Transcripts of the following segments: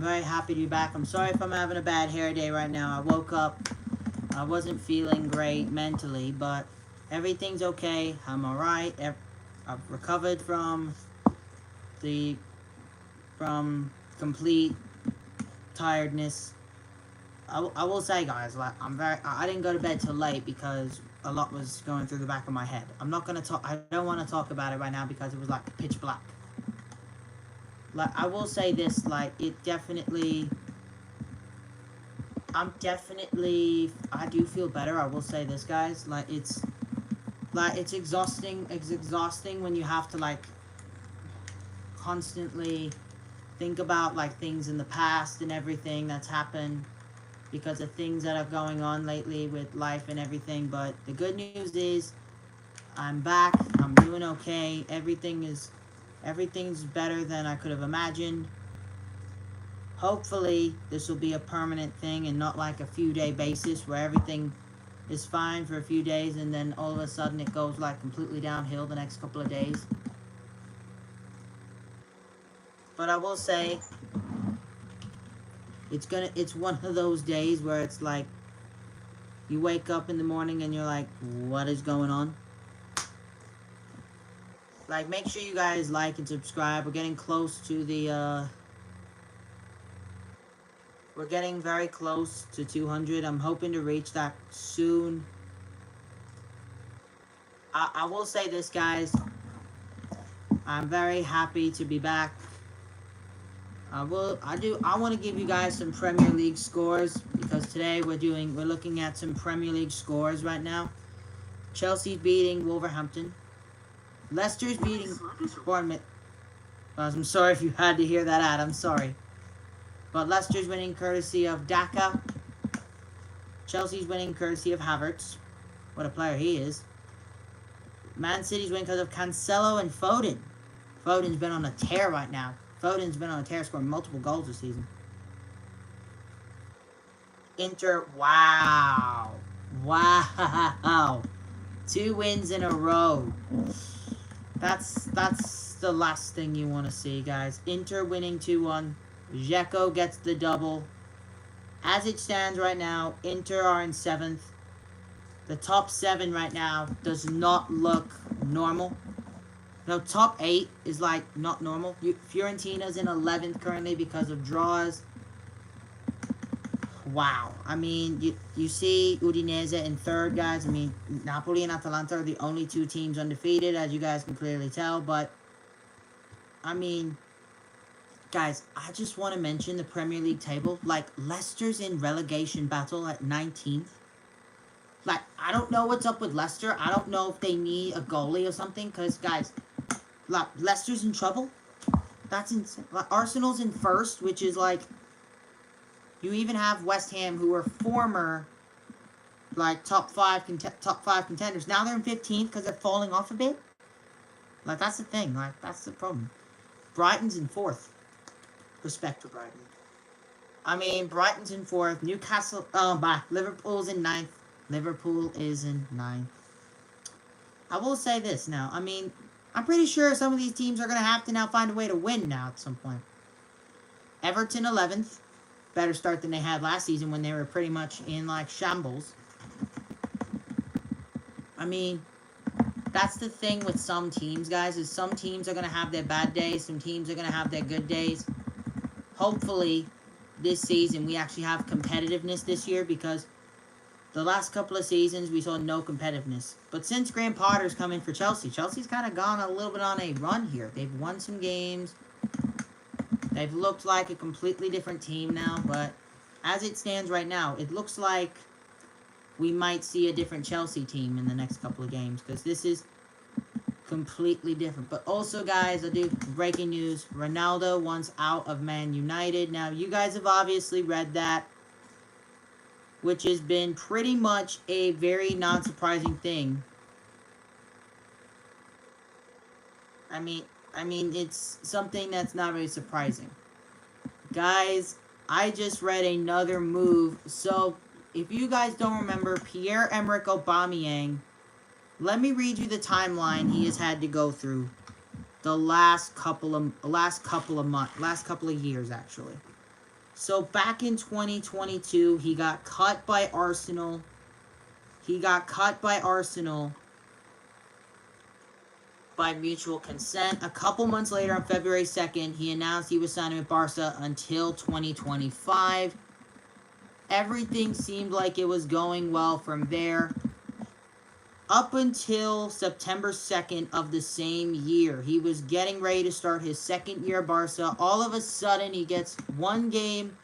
I'm very happy to be back. I'm sorry if I'm having a bad hair day right now. I woke up, I wasn't feeling great mentally, but everything's okay. I'm alright. I've recovered the, from complete tiredness. I will say, guys, like, I didn't go to bed till late because a lot was going through the back of my head. I don't want to talk about it right now because it was, like, pitch black. Like, I will say this, like, it definitely... I do feel better, I will say this, guys. It's exhausting. It's exhausting when you have to, like, constantly think about, like, things in the past and everything that's happened because of things that are going on lately with life and everything. But the good news is, I'm back, I'm doing okay, everything's better than I could have imagined. Hopefully, this will be a permanent thing and not like a few-day basis where everything is fine for a few days and then all of a sudden it goes like completely downhill the next couple of days. But I will say, it's one of those days where it's like, you wake up in the morning and you're like, what is going on? Like, make sure you guys like and subscribe. We're getting close to the, we're getting very close to 200. I'm hoping to reach that soon. I will say this, guys. I'm very happy to be back. I want to give you guys some Premier League scores because today we're looking at some Premier League scores right now. Chelsea's beating Wolverhampton. Leicester's beating Bournemouth. I'm sorry if you had to hear that ad. I'm sorry. But Leicester's winning courtesy of Daka. Chelsea's winning courtesy of Havertz. What a player he is. Man City's winning because of Cancelo and Foden. Foden's been on a tear right now. Foden's been on a tear, scoring multiple goals this season. Inter, wow. Wow. 2 wins in a row. That's the last thing you want to see, guys. Inter winning 2-1. Dzeko gets the double. As it stands right now, Inter are in 7th. The top 7 right now does not look normal. No, top 8 is, like, not normal. Fiorentina's in 11th currently because of draws. Wow. I mean, you see Udinese in 3rd, guys. I mean, Napoli and Atalanta are the only 2 teams undefeated, as you guys can clearly tell. But, I mean, guys, I just want to mention the Premier League table. Like, Leicester's in relegation battle at 19th. Like, I don't know what's up with Leicester. I don't know if they need a goalie or something. Because, guys, like, Leicester's in trouble. That's insane. Like, Arsenal's in 1st, which is, like... You even have West Ham, who are former, like, top 5 contenders. Now they're in 15th because they're falling off a bit. Like, that's the thing. Like, that's the problem. Brighton's in 4th. Respect to Brighton. I mean, Brighton's in 4th. Newcastle... Liverpool's in 9th. Liverpool is in 9th. I will say this now. I mean, I'm pretty sure some of these teams are going to have to now find a way to win now at some point. Everton 11th. Better start than they had last season when they were pretty much in, like, shambles. I mean, that's the thing with some teams, guys, is some teams are going to have their bad days. Some teams are going to have their good days. Hopefully, this season, we actually have competitiveness this year because the last couple of seasons, we saw no competitiveness. But since Graham Potter's come in for Chelsea, Chelsea's kind of gone a little bit on a run here. They've won some games. They've looked like a completely different team now, but as it stands right now, it looks like we might see a different Chelsea team in the next couple of games, because this is completely different. But also, guys, I do breaking news. Ronaldo wants out of Man United. Now, you guys have obviously read that, which has been pretty much a very non-surprising thing. I mean, it's something that's not very surprising. Guys, I just read another move. So, if you guys don't remember, Pierre-Emerick Aubameyang, let me read you the timeline he has had to go through the last couple of years, actually. So back in 2022, he got cut by Arsenal. By mutual consent. A couple months later, on February 2nd, he announced he was signing with Barca until 2025. Everything seemed like it was going well from there. Up until September 2nd of the same year, he was getting ready to start his second year at Barca. All of a sudden, he gets one game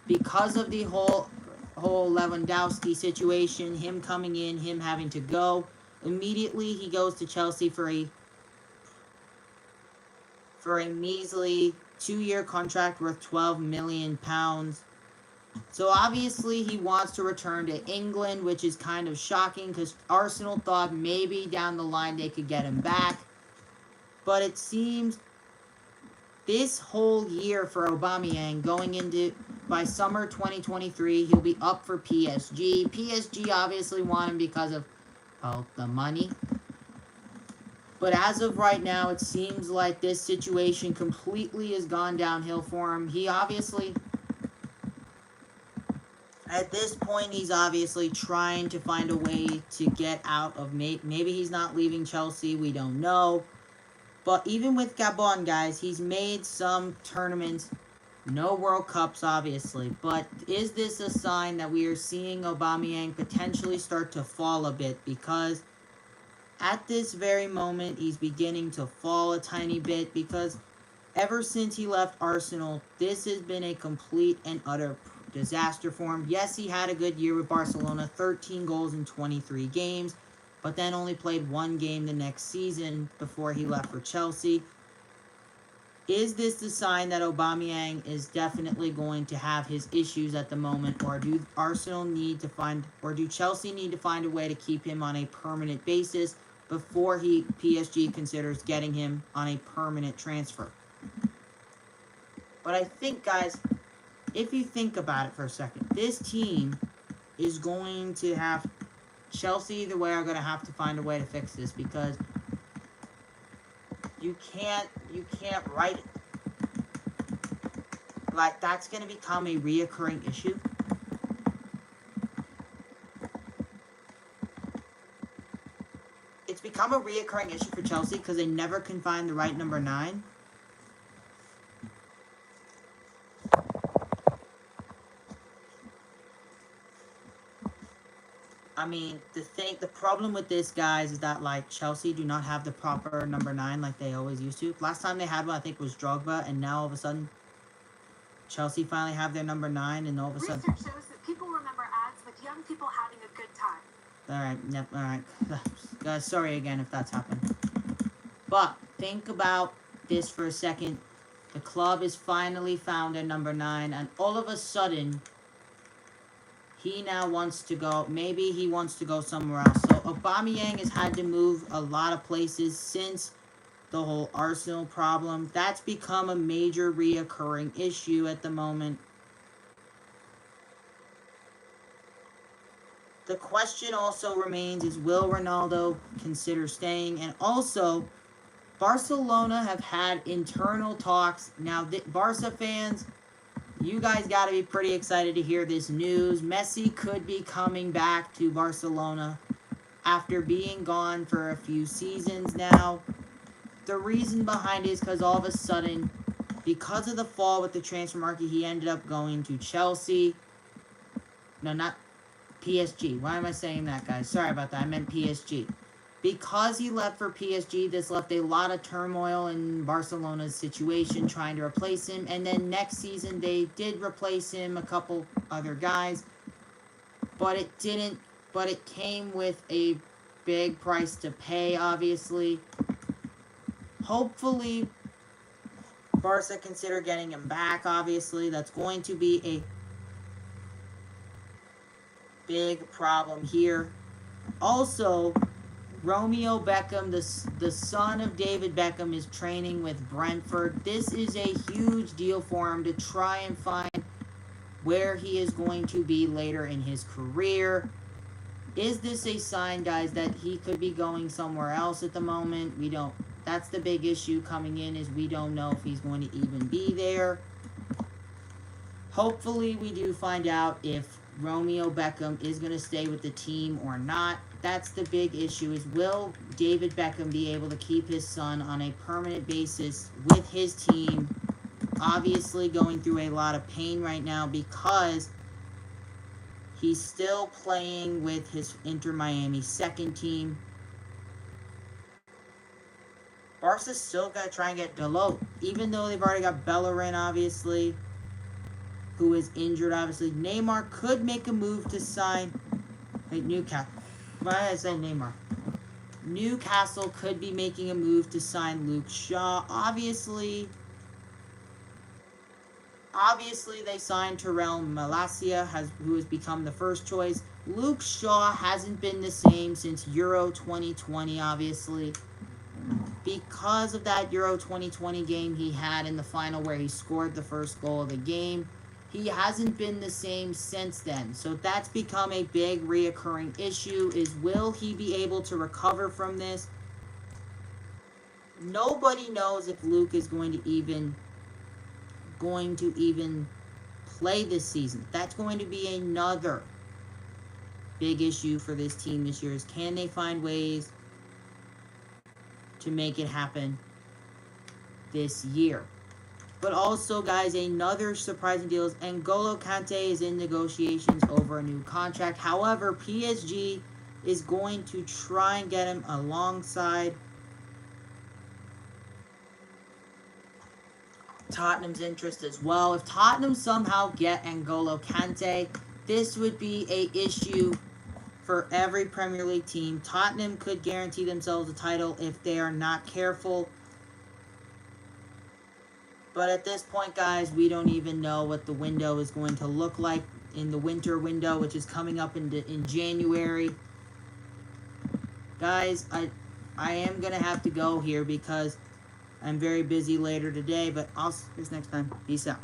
because of the whole Lewandowski situation, him coming in, him having to go. Immediately, he goes to Chelsea for a measly 2-year contract worth £12 million. So obviously he wants to return to England, which is kind of shocking because Arsenal thought maybe down the line they could get him back. But it seems this whole year for Aubameyang, going into by summer 2023, he'll be up for PSG. PSG obviously want him because of the money. But as of right now, it seems like this situation completely has gone downhill for him. He obviously, at this point, he's obviously trying to find a way to get out of, maybe he's not leaving Chelsea, we don't know. But even with Gabon, guys, he's made some tournaments, no World Cups, obviously. But is this a sign that we are seeing Aubameyang potentially start to fall a bit? Because at this very moment, he's beginning to fall a tiny bit because ever since he left Arsenal, this has been a complete and utter disaster for him. Yes, he had a good year with Barcelona, 13 goals in 23 games, but then only played one game the next season before he left for Chelsea. Is this the sign that Aubameyang is definitely going to have his issues at the moment, or do Chelsea need to find a way to keep him on a permanent basis before PSG considers getting him on a permanent transfer? But I think, guys, if you think about it for a second, this team is going to have, Chelsea either way are going to have to find a way to fix this, because you can't write it. Like, that's going to become a reoccurring issue. It's become a reoccurring issue for Chelsea because they never can find the right number 9. I mean, the problem with this, guys, is that, like, Chelsea do not have the proper number 9 like they always used to. Last time they had one, I think, was Drogba, and now all of a sudden, Chelsea finally have their number 9, and all of a sudden... Research shows that people remember ads with young people having a good time. Alright, guys, sorry again if that's happened. But, think about this for a second. The club has finally found their number 9, and all of a sudden, he now wants to go, maybe he wants to go somewhere else. So, Aubameyang has had to move a lot of places since the whole Arsenal problem. That's become a major reoccurring issue at the moment. The question also remains is, will Ronaldo consider staying? And also, Barcelona have had internal talks. Now, Barca fans, you guys got to be pretty excited to hear this news. Messi could be coming back to Barcelona after being gone for a few seasons now. The reason behind it is because all of a sudden, because of the fall with the transfer market, he ended up going to Chelsea. No, not PSG. Why am I saying that, guys? Sorry about that. I meant PSG. Because he left for PSG, this left a lot of turmoil in Barcelona's situation trying to replace him. And then next season, they did replace him, a couple other guys. But it didn't. But it came with a big price to pay, obviously. Hopefully, Barca consider getting him back, obviously. That's going to be a big problem here. Also, Romeo Beckham, the son of David Beckham, is training with Brentford. This is a huge deal for him to try and find where he is going to be later in his career. Is this a sign, guys, that he could be going somewhere else at the moment? We don't. That's the big issue coming in, is we don't know if he's going to even be there. Hopefully, we do find out if Romeo Beckham is going to stay with the team or not. That's the big issue, is will David Beckham be able to keep his son on a permanent basis with his team? Obviously going through a lot of pain right now because he's still playing with his Inter Miami second team. Barca's still got to try and get Dalot, even though they've already got Bellerin, obviously, who is injured, obviously. Neymar could make a move to sign Newcastle. Why did I say Neymar? Newcastle could be making a move to sign Luke Shaw. Obviously, they signed Terrell Malacia, who has become the first choice. Luke Shaw hasn't been the same since Euro 2020, obviously. Because of that Euro 2020 game he had in the final where he scored the first goal of the game, he hasn't been the same since then. So that's become a big reoccurring issue, is will he be able to recover from this? Nobody knows if Luke is going to even play this season. That's going to be another big issue for this team this year, is can they find ways to make it happen this year? But also, guys, another surprising deal is N'Golo Kante is in negotiations over a new contract. However, PSG is going to try and get him alongside Tottenham's interest as well. If Tottenham somehow get N'Golo Kante, this would be an issue for every Premier League team. Tottenham could guarantee themselves a title if they are not careful. But at this point, guys, we don't even know what the window is going to look like in the winter window, which is coming up in January. Guys, I am going to have to go here because I'm very busy later today, but I'll see you next time. Peace out.